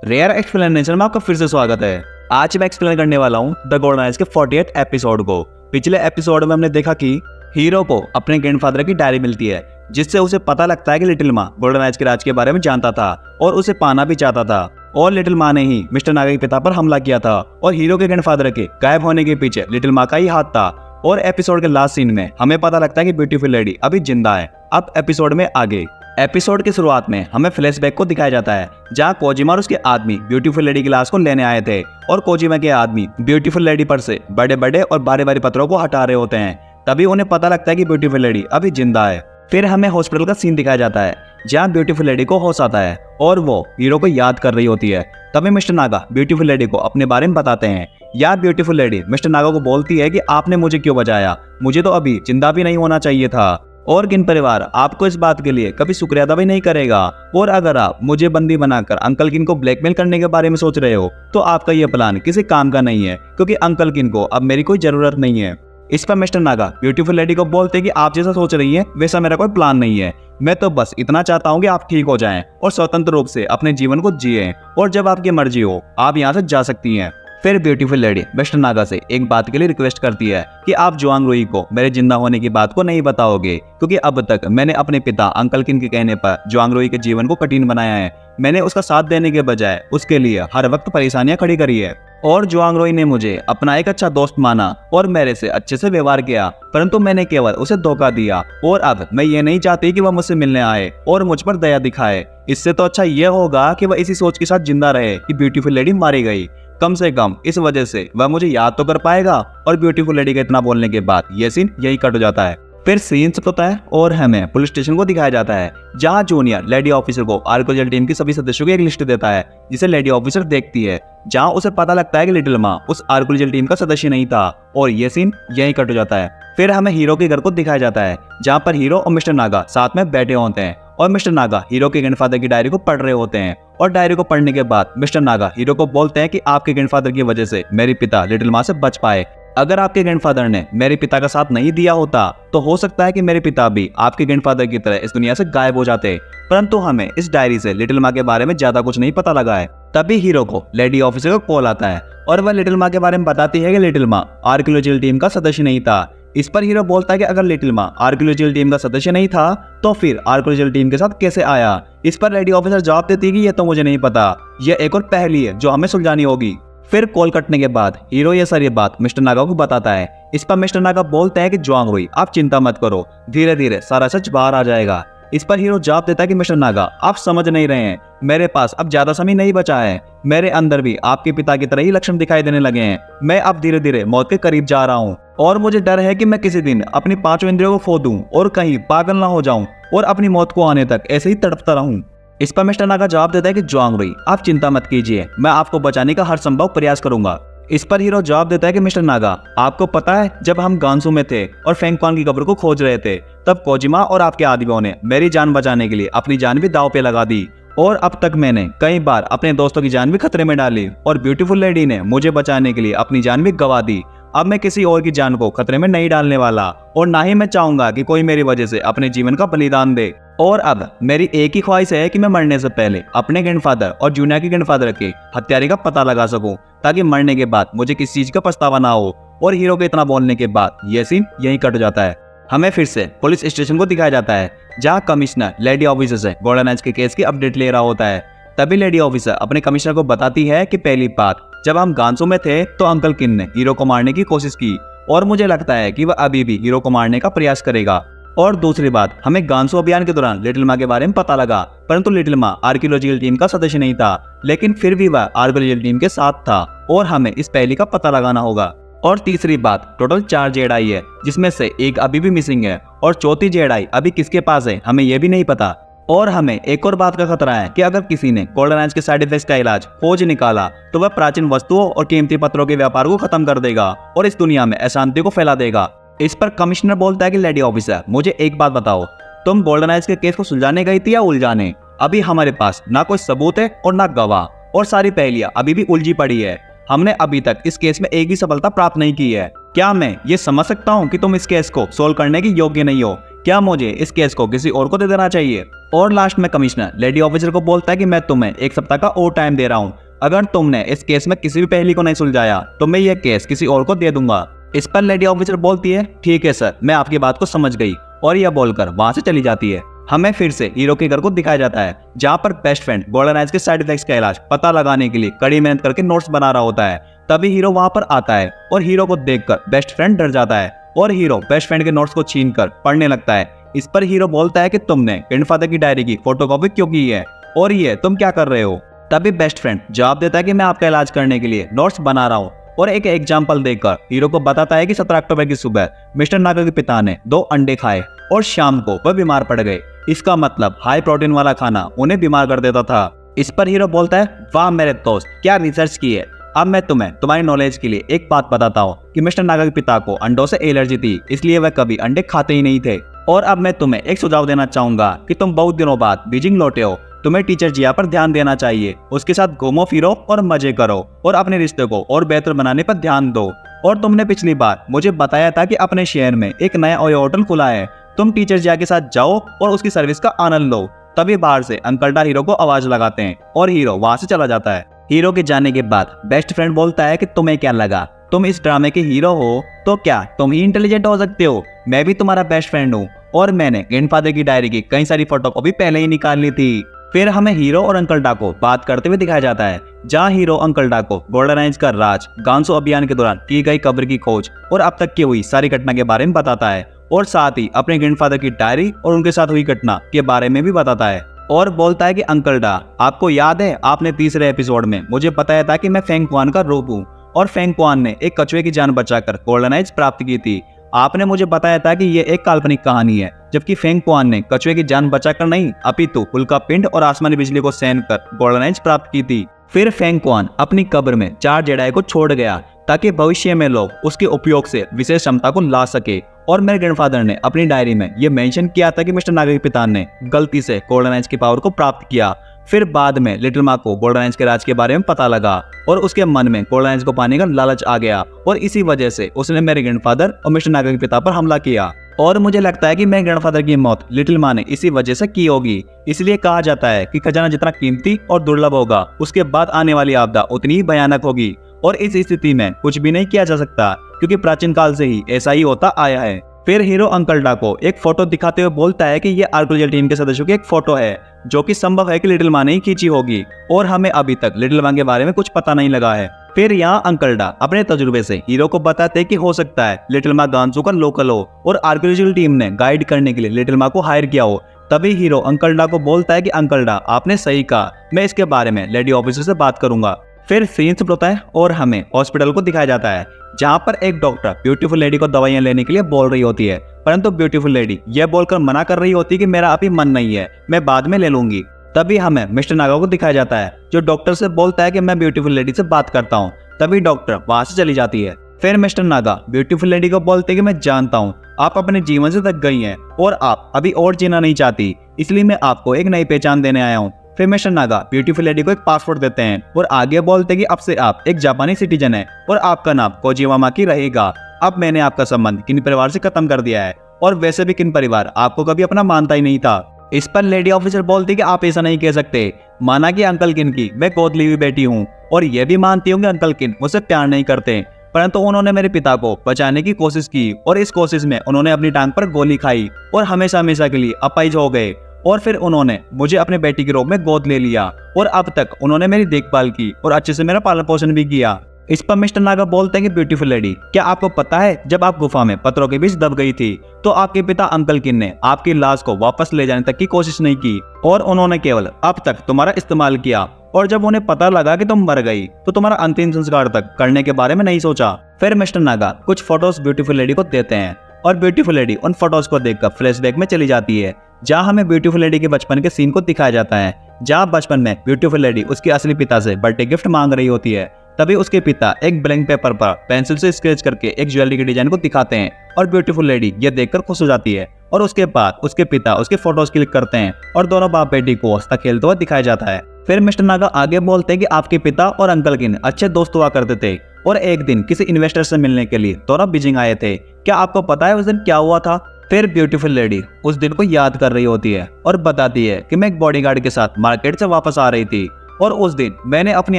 Rare explanation में आपका फिर से स्वागत है। आज मैं एक्सप्लेन करने वाला हूँ द गोल्डन आइज के 48 एपिसोड को। पिछले एपिसोड में हमने देखा कि हीरो को अपने ग्रैंडफादर की डायरी मिलती है, जिससे उसे पता लगता है कि लिटिल माँ गोल्डन आइज के राज के बारे में जानता था और उसे पाना भी चाहता था। और लिटिल माँ ने ही मिस्टर नागा के पिता पर हमला किया था और हीरो के ग्रैंडफादर के गायब होने के पीछे लिटिल माँ का ही हाथ था। और एपिसोड के लास्ट सीन में हमें पता लगता है कि ब्यूटीफुल लेडी अभी जिंदा है। अब एपिसोड में आगे एपिसोड की शुरुआत में हमें फ्लैशबैक को दिखाया जाता है, जहां कोजिमा और उसके आदमी ब्यूटीफुल लेडी की लाश को लेने आए थे और कोजिमा के आदमी ब्यूटीफुल लेडी पर से बड़े बड़े और भारी भारी पत्थरों को हटा रहे होते हैं। तभी उन्हें पता लगता है कि ब्यूटीफुल लेडी अभी जिंदा है। फिर हमें हॉस्पिटल का सीन दिखाया जाता है, जहाँ ब्यूटीफुल लेडी को होश आता है और वो हीरो को याद कर रही होती है। तभी मिस्टर नागा ब्यूटीफुल लेडी को अपने बारे में बताते हैं। यार ब्यूटीफुल लेडी मिस्टर नागा को बोलती है कि आपने मुझे क्यों बचाया, मुझे तो अभी जिंदा भी नहीं होना चाहिए था। और किन परिवार आपको इस बात के लिए कभी शुक्रिया अदा भी नहीं करेगा। और अगर आप मुझे बंदी बनाकर अंकल किन को ब्लैकमेल करने के बारे में सोच रहे हो, तो आपका यह प्लान किसी काम का नहीं है, क्योंकि अंकल किन को अब मेरी कोई जरूरत नहीं है। इस पर मिस्टर नागा ब्यूटीफुल लेडी को बोलते हैं कि आप जैसा सोच रही हैं वैसा मेरा कोई प्लान नहीं है। मैं तो बस इतना चाहता हूँ कि आप ठीक हो जाएं और स्वतंत्र रूप से अपने जीवन को जिएं, और जब आपकी मर्जी हो आप यहाँ से जा सकती हैं। फिर ब्यूटीफुल लेडी मिस्टर नागा से एक बात के लिए रिक्वेस्ट करती है कि आप जुआंग रुई को मेरे जिंदा होने की बात को नहीं बताओगे, क्योंकि अब तक मैंने अपने पिता अंकल किन के कहने पर जुआंग रुई के जीवन को कठिन बनाया है। मैंने उसका साथ देने के बजाय उसके लिए हर वक्त परेशानियां खड़ी करी है। और जुआंग रुई ने मुझे अपना एक अच्छा दोस्त माना और मेरे से अच्छे से व्यवहार किया, परंतु मैंने केवल उसे धोखा दिया। और अब मैं ये नहीं चाहती कि वह मुझसे मिलने आए और मुझ पर दया दिखाए। इससे तो अच्छा यह होगा कि वह इसी सोच के साथ जिंदा रहे कि ब्यूटीफुल लेडी मारी गई। कम से कम इस वजह से वह मुझे याद तो कर पाएगा। और ब्यूटीफुल लेडी के इतना बोलने के बाद यह सीन यही कट हो जाता है। फिर सीन सब होता है और हमें पुलिस स्टेशन को दिखाया जाता है, जहां जूनियर लेडी ऑफिसर को आर्कोजेल टीम की सभी सदस्यों की एक लिस्ट देता है, जिसे लेडी ऑफिसर देखती है, जहां उसे पता लगता है कि लिटिल माँ उस आर्कोजेल टीम का सदस्य नहीं था। और यह सीन यही कट हो जाता है। फिर हमें हीरो के घर को दिखाया जाता है, जहाँ पर हीरो और मिस्टर नागा साथ में बैठे होते हैं और मिस्टर नागा हीरो के ग्रैंडफादर की डायरी को पढ़ रहे होते हैं। और डायरी को पढ़ने के बाद मिस्टर नागा हीरो को बोलते हैं कि आपके ग्रैंडफादर की वजह से मेरे पिता लिटिल माँ से बच पाए। अगर आपके ग्रैंडफादर ने मेरे पिता का साथ नहीं दिया होता तो हो सकता है कि मेरे पिता भी आपके ग्रैंडफादर की तरह इस दुनिया से गायब हो जाते। परंतु हमें इस डायरी से लिटिल माँ के बारे में ज्यादा कुछ नहीं पता लगा है। तभी हीरो को लेडी ऑफिसर का कॉल आता है और वह लिटिल माँ के बारे में बताती है कि लिटिल माँ आर्कियोलॉजिकल टीम का सदस्य नहीं था। इस पर हीरो बोलता है कि अगर लिटिल माँ आर्कियोलॉजिकल टीम का सदस्य नहीं था तो फिर आर्कियोलॉजिकल टीम के साथ कैसे आया। इस पर लेडी ऑफिसर जवाब देती है कि यह तो मुझे नहीं पता, यह एक और पहेली है जो हमें सुलझानी होगी। फिर कॉल कटने के बाद हीरो ये सारी बात मिस्टर नागा को बताता है। इस पर मिस्टर नागा बोलते हैं कि जुआंग रुई आप चिंता मत करो, धीरे धीरे सारा सच बाहर आ जाएगा। इस पर हीरो जवाब देता है कि मिस्टर नागा आप समझ नहीं रहे हैं, मेरे पास अब ज्यादा समय नहीं बचा है। मेरे अंदर भी आपके पिता की तरह ही लक्षण दिखाई देने लगे हैं। मैं अब धीरे धीरे मौत के करीब जा रहा हूँ और मुझे डर है कि मैं किसी दिन अपनी पांचों इंद्रियों को खो दूं और कहीं पागल ना हो जाऊं और अपनी मौत को आने तक ऐसे ही तड़पता रहूं। इस पर मिस्टर नागा जवाब देता है कि जुआंग रुई आप चिंता मत कीजिए, मैं आपको बचाने का हर संभव प्रयास करूंगा। इस पर हीरो जवाब देता है कि मिस्टर नागा आपको पता है जब हम गांसू में थे और फेंगक्वान की कब्र को खोज रहे थे, तब कोजिमा और आपके आदमियों ने मेरी जान बचाने के लिए अपनी जान भी दांव पे लगा दी। और अब तक मैंने कई बार अपने दोस्तों की जान भी खतरे में डाली और ब्यूटीफुल लेडी ने मुझे बचाने के लिए अपनी जान भी गंवा दी। अब मैं किसी और की जान को खतरे में नहीं डालने वाला और ना ही मैं चाहूंगा कि कोई मेरी वजह से अपने जीवन का बलिदान दे। और अब मेरी एक ही ख्वाहिश है कि मैं मरने से पहले अपने ग्रैंडफादर और जूनियर के ग्रैंडफादर के हत्यारे का पता लगा सकूं, ताकि मरने के बाद मुझे किसी चीज का पछतावा ना हो। और हीरो के इतना बोलने के बाद यह सीन यहीं कट जाता है। हमें फिर से पुलिस स्टेशन को दिखाया जाता है, जहाँ कमिश्नर लेडी ऑफिसर से गोल्डन आइज के केस की अपडेट ले रहा होता है। तभी लेडी ऑफिसर अपने कमिश्नर को बताती है कि पहली बात, जब हम गांसू में थे तो अंकल किन ने हीरो को मारने की कोशिश की और मुझे लगता है कि वह अभी भी हीरो को मारने का प्रयास करेगा। और दूसरी बात, हमें गांसू अभियान के दौरान लिटिल माँ के बारे में पता लगा, परंतु लिटिल माँ आर्कियोलॉजिकल टीम का सदस्य नहीं था, लेकिन फिर भी वह आर्कियोलॉजिकल टीम के साथ था और हमें इस पहेली का पता लगाना होगा। और तीसरी बात, टोटल 4 जेडाई है, जिसमें से एक अभी भी मिसिंग है और चौथी जेडाई अभी किसके पास है हमें यह भी नहीं पता। और हमें एक और बात का खतरा है कि अगर किसी ने गोल्डन आइज के साइड इफेक्ट्स का इलाज खोज निकाला तो वह प्राचीन वस्तुओं और कीमती पत्थरों के व्यापार को खत्म कर देगा और इस दुनिया में अशांति को फैला देगा। इस पर कमिश्नर बोलता है कि लेडी ऑफिसर मुझे एक बात बताओ, तुम गोल्डन आइज के केस को सुलझाने गई थी या उलझाने? अभी हमारे पास ना कोई सबूत है और ना गवाह, और सारी पहेलियां अभी भी उलझी पड़ी है। हमने अभी तक इस केस में एक भी सफलता प्राप्त नहीं की है। क्या मैं ये समझ सकता हूँ कि तुम इस केस को सोल्व करने के योग्य नहीं हो? क्या मुझे इस केस को किसी और को दे देना चाहिए? और लास्ट में कमिश्नर लेडी ऑफिसर को बोलता है कि मैं तुम्हें 1 सप्ताह का और टाइम दे रहा हूँ। अगर तुमने इस केस में किसी भी पहेली को नहीं सुलझाया तो मैं यह केस किसी और को दे दूंगा। इस पर लेडी ऑफिसर बोलती है ठीक है सर, मैं आपकी बात को समझ गई, और यह बोलकर वहां से चली जाती है। हमें फिर से हीरो के घर को दिखाया जाता है जहाँ पर बेस्ट फ्रेंड गोल्डन आइज के साइड इफेक्ट्स का इलाज पता लगाने के लिए कड़ी मेहनत करके नोट्स बना रहा होता है। तभी हीरो वहां पर आता है और हीरो को देखकर बेस्ट फ्रेंड डर जाता है और हीरो बेस्ट फ्रेंड के नोट्स को छीनकर पढ़ने लगता है। इस पर हीरो बोलता है कि तुमने ग्रैंडफादर की डायरी की फोटोकॉपी क्यों की है और ये तुम क्या कर रहे हो? तभी बेस्ट फ्रेंड जवाब देता है कि मैं आपका इलाज करने के लिए नोट्स बना रहा हूँ, और एक एग्जाम्पल देकर हीरो को बताता है कि 17 अक्टूबर की सुबह मिस्टर नागा के पिता ने 2 अंडे खाए और शाम को वह बीमार पड़ गए। इसका मतलब हाई प्रोटीन वाला खाना उन्हें बीमार कर देता था। इस पर हीरो बोलता है वाह मेरे दोस्त, क्या रिसर्च की है। अब मैं तुम्हें तुम्हारी नॉलेज के लिए एक बात बताता हूँ कि मिस्टर नागा के पिता को अंडों से एलर्जी थी, इसलिए वह कभी अंडे खाते ही नहीं थे। और अब मैं तुम्हें एक सुझाव देना चाहूंगा कि तुम बहुत दिनों बाद बीजिंग लौटे हो, तुम्हें टीचर जिया पर ध्यान देना चाहिए, उसके साथ घूमो फिरो और मजे करो और अपने रिश्ते को और बेहतर बनाने पर ध्यान दो। और तुमने पिछली बार मुझे बताया था कि अपने शहर में एक नया ओयो होटल खुला है, तुम टीचर जिया के साथ जाओ और उसकी सर्विस का आनंद लो। तभी बाहर से अंकल डा हीरो को आवाज लगाते हैं और हीरो वहां से चला जाता है। हीरो के जाने के बाद बेस्ट फ्रेंड बोलता है कि तुम्हें क्या लगा, तुम इस ड्रामे के हीरो हो तो क्या तुम ही इंटेलिजेंट हो सकते हो? मैं भी तुम्हारा बेस्ट फ्रेंड हूँ और मैंने ग्रैंडफादर की डायरी की कई सारी फोटोकॉपी पहले ही निकाल ली थी। फिर हमें हीरो और अंकल डा को बात करते हुए दिखाया जाता है जहाँ हीरो अंकल डा को गोल्डन आइज का राज, गांसो अभियान के दौरान की गई कब्र की खोज और अब तक की हुई सारी घटना के बारे में बताता है, और साथ ही अपने ग्रैंडफादर की डायरी और उनके साथ हुई घटना के बारे में भी बताता है। और बोलता है कि अंकल डा, आपको याद है आपने तीसरे एपिसोड में मुझे बताया था कि मैं फेंग क्वान का रूप हूँ और फेंग क्वान ने एक कछुए की जान बचाकर गोल्डन आइज प्राप्त की थी। आपने मुझे बताया था कि ये एक काल्पनिक कहानी है, जबकि फेंग क्वान ने कछुए की जान बचाकर नहीं अपितु उल्का पिंड और आसमानी बिजली को सहन कर गोल्डन आइज प्राप्त की थी। फिर फेंग क्वान अपनी कब्र में 4 जेडाई को छोड़ गया ताकि भविष्य में लोग उसके उपयोग से विशेष क्षमता को ला सके। और मेरे ग्रैंडफादर ने अपनी डायरी में यह मेंशन किया था कि मिस्टर नागा के पिता ने गलती से गोल्डन आइज की पावर को प्राप्त किया। फिर बाद में लिटिल माँ को गोल्डन आइज के राज के बारे में पता लगा और उसके मन में गोल्डन आइज को पाने का लालच आ गया, और इसी वजह से उसने मेरे ग्रैंडफादर और मिस्टर नागा के पिता पर हमला किया। और मुझे लगता है कि मेरे ग्रैंडफादर की मौत लिटिल माँ ने इसी वजह से की होगी। इसलिए कहा जाता है कि खजाना जितना कीमती और दुर्लभ होगा उसके बाद आने वाली आपदा उतनी ही भयानक होगी, और इस स्थिति में कुछ भी नहीं किया जा सकता क्योंकि प्राचीन काल से ही ऐसा ही होता आया है। फिर हीरो अंकल डा को एक फोटो दिखाते हुए बोलता है कि ये आर्कोलॉजी टीम के सदस्यों की एक फोटो है जो कि संभव है कि लिटिल माँ ने ही खींची होगी, और हमें अभी तक लिटिल माँ के बारे में कुछ पता नहीं लगा है। फिर यहाँ अंकल डा अपने तजुर्बे से हीरो को बताते हैं कि हो सकता है लिटिल माँ गांसू का लोकल हो और आर्कोलॉजिकल टीम ने गाइड करने के लिए लिटिल माँ को हायर किया हो। तभी हीरो अंकल डा को बोलता है कि अंकल डा, आपने सही कहा, मैं इसके बारे में लेडी ऑफिसर से बात करूंगा। फिर सीन शिफ्ट होता है और हमें हॉस्पिटल को दिखाया जाता है जहाँ पर एक डॉक्टर ब्यूटीफुल लेडी को दवाइयाँ लेने के लिए बोल रही होती है, परंतु ब्यूटीफुल लेडी यह बोलकर मना कर रही होती है कि मेरा अभी मन नहीं है, मैं बाद में ले लूंगी। तभी हमें मिस्टर नागा को दिखाया जाता है जो डॉक्टर से बोलता है कि मैं ब्यूटीफुल लेडी से बात करता हूँ। तभी डॉक्टर वहां से चली जाती है। फिर मिस्टर नागा ब्यूटीफुल लेडी को बोलते हैं कि मैं जानता हूँ आप अपने जीवन से थक गई हैं और आप अभी और जीना नहीं चाहती, इसलिए मैं आपको एक नई पहचान देने आया हूँ। फिर मिस्टर नागा ब्यूटीफुल लेडी को एक पासपोर्ट देते हैं और आगे बोलते हैं कि अब से आप एक जापानी सिटीजन हैं और आपका नाम कोजिमा माकी रहेगा। अब मैंने आपका संबंध किन परिवार से खत्म कर दिया है, और वैसे भी किन परिवार आपको कभी अपना मानता ही नहीं था। इस पर लेडी ऑफिसर बोलती कि आप ऐसा नहीं कह सकते, माना कि अंकल किन की मैं गोद ली हुई बेटी हूँ और यह भी मानती हूँ कि अंकल किन मुझसे प्यार नहीं करते, परंतु उन्होंने मेरे पिता को बचाने की कोशिश की और इस कोशिश में उन्होंने अपनी टांग पर गोली खाई और हमेशा हमेशा के लिए अपाहिज हो गए, और फिर उन्होंने मुझे अपने बेटी के रूप में गोद ले लिया और अब तक उन्होंने मेरी देखभाल की और अच्छे से मेरा पालन पोषण भी किया। इस पर मिस्टर नागा बोलते हैं कि ब्यूटीफुल लेडी, क्या आपको पता है जब आप गुफा में पत्थरों के बीच दब गई थी तो आपके पिता अंकल किन ने आपकी लाश को वापस ले जाने तक की कोशिश नहीं की और उन्होंने केवल अब तक तुम्हारा इस्तेमाल किया, और जब उन्हें पता लगा कि तुम मर गई तो तुम्हारा अंतिम संस्कार तक करने के बारे में नहीं सोचा। फिर मिस्टर नागा कुछ फोटोज ब्यूटीफुल लेडी को देते हैं और ब्यूटीफुल लेडी उन फोटोज को देखकर फ्लैशबैक में चली जाती है जहाँ हमें ब्यूटीफुल लेडी के बचपन के सीन को दिखाया जाता है, जहाँ बचपन में ब्यूटीफुल लेडी उसके असली पिता से बर्थडे गिफ्ट मांग रही होती है। तभी उसके पिता एक ब्लैंक पेपर पर पेंसिल से स्केच करके एक ज्वेलरी के डिजाइन को दिखाते हैं और ब्यूटीफुल लेडी ये देखकर खुश हो जाती है, और उसके बाद उसके पिता उसके फोटोज क्लिक करते हैं और दोनों बाप बेटी को हंसता खेलते हुए दिखाया जाता है। फिर मिस्टर नागा आगे बोलते हैं कि आपके पिता और अंकल किन अच्छे दोस्त हुआ करते थे और एक दिन किसी इन्वेस्टर से मिलने के लिए दोनों बीजिंग आए थे। क्या आपको पता है उस दिन क्या हुआ था? फिर ब्यूटीफुल लेडी उस दिन को याद कर रही होती है और बताती है कि मैं एक बॉडीगार्ड के साथ मार्केट से वापस आ रही थी और उस दिन मैंने अपनी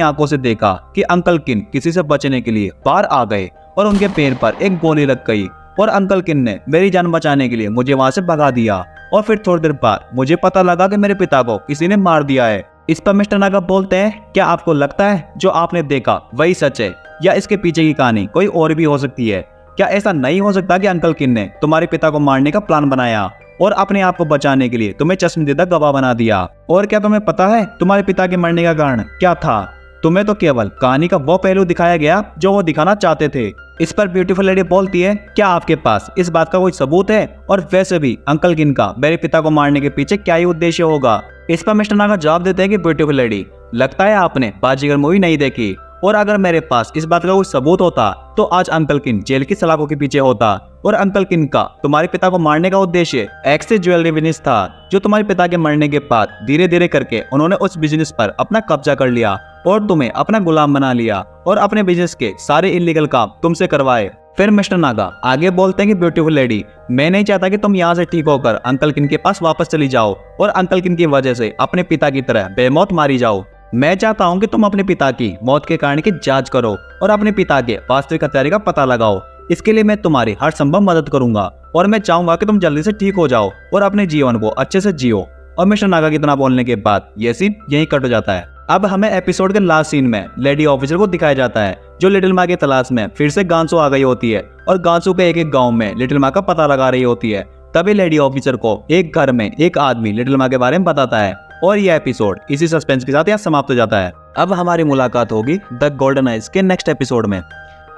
आंखों से देखा कि अंकल किन किसी से बचने के लिए बाहर आ गए और उनके पैर पर एक गोली लग गई और अंकल किन ने मेरी जान बचाने के लिए मुझे वहां से भगा दिया और फिर थोड़ी देर बाद मुझे पता लगा कि मेरे पिता को किसी ने मार दिया है। इस पर मिस्टर नागा बोलते हैं, क्या आपको लगता है जो आपने देखा वही सच है या इसके पीछे की कहानी कोई और भी हो सकती है? क्या ऐसा नहीं हो सकता कि अंकल किन ने तुम्हारे पिता को मारने का प्लान बनाया और अपने आप को बचाने के लिए तुम्हें चश्मदीदा गवाह बना दिया? और क्या तुम्हें पता है तुम्हारे पिता के मरने का कारण क्या था? तुम्हें तो केवल कहानी का वो पहलू दिखाया गया जो वो दिखाना चाहते थे। इस पर ब्यूटीफुल लेडी बोलती है, क्या आपके पास इस बात का कोई सबूत है? और वैसे भी अंकल किन का मेरे पिता को मारने के पीछे क्या ही उद्देश्य होगा? इस पर मिस्टर नागा जवाब देते हैं कि ब्यूटीफुल लेडी, लगता है आपने बाजीगर मूवी नहीं देखी, और अगर मेरे पास इस बात का कोई सबूत होता तो आज अंकल किन जेल की सलाखों के पीछे होता और अंकल किन का तुम्हारे पिता को मारने का उद्देश्य एक्सिस ज्वेलरी बिजनेस था, जो तुम्हारे पिता के मरने के बाद धीरे धीरे करके उन्होंने उस बिजनेस पर अपना कब्जा कर लिया और तुम्हें अपना गुलाम बना लिया और अपने बिजनेस के सारे इलीगल काम तुमसे करवाए। फिर मिस्टर नागा आगे बोलते हैं कि ब्यूटीफुल लेडी, मैं नहीं चाहता कि तुम यहाँ से ठीक होकर अंकल किन के पास वापस चली जाओ और अंकल किन की वजह से अपने पिता की तरह बेमौत मारी जाओ। मैं चाहता हूँ कि तुम अपने पिता की मौत के कारण की जांच करो और अपने पिता के वास्तविक हत्यारे का पता लगाओ। इसके लिए मैं तुम्हारी हर संभव मदद करूंगा और मैं चाहूंगा कि तुम जल्दी से ठीक हो जाओ और अपने जीवन को अच्छे से जियो। और मिस्टर नागा की इतना बोलने के बाद यह सीन यहीं कट हो जाता है। अब हमें एपिसोड के लास्ट सीन में लेडी ऑफिसर को दिखाया जाता है जो लिटिल माँ की तलाश में फिर से गांसू आ गई होती है और गांसू के एक गाँव में लिटिल माँ का पता लगा रही होती है। तभी लेडी ऑफिसर को एक घर में एक आदमी लिटिल माँ के बारे में बताता है और यह एपिसोड इसी सस्पेंस के साथ यहाँ समाप्त हो जाता है। अब हमारी मुलाकात होगी द गोल्डन आइज के नेक्स्ट एपिसोड में।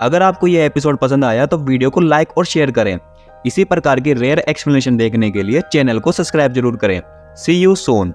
अगर आपको यह एपिसोड पसंद आया तो वीडियो को लाइक और शेयर करें। इसी प्रकार की रेयर एक्सप्लेनेशन देखने के लिए चैनल को सब्सक्राइब जरूर करें। सी यू सून।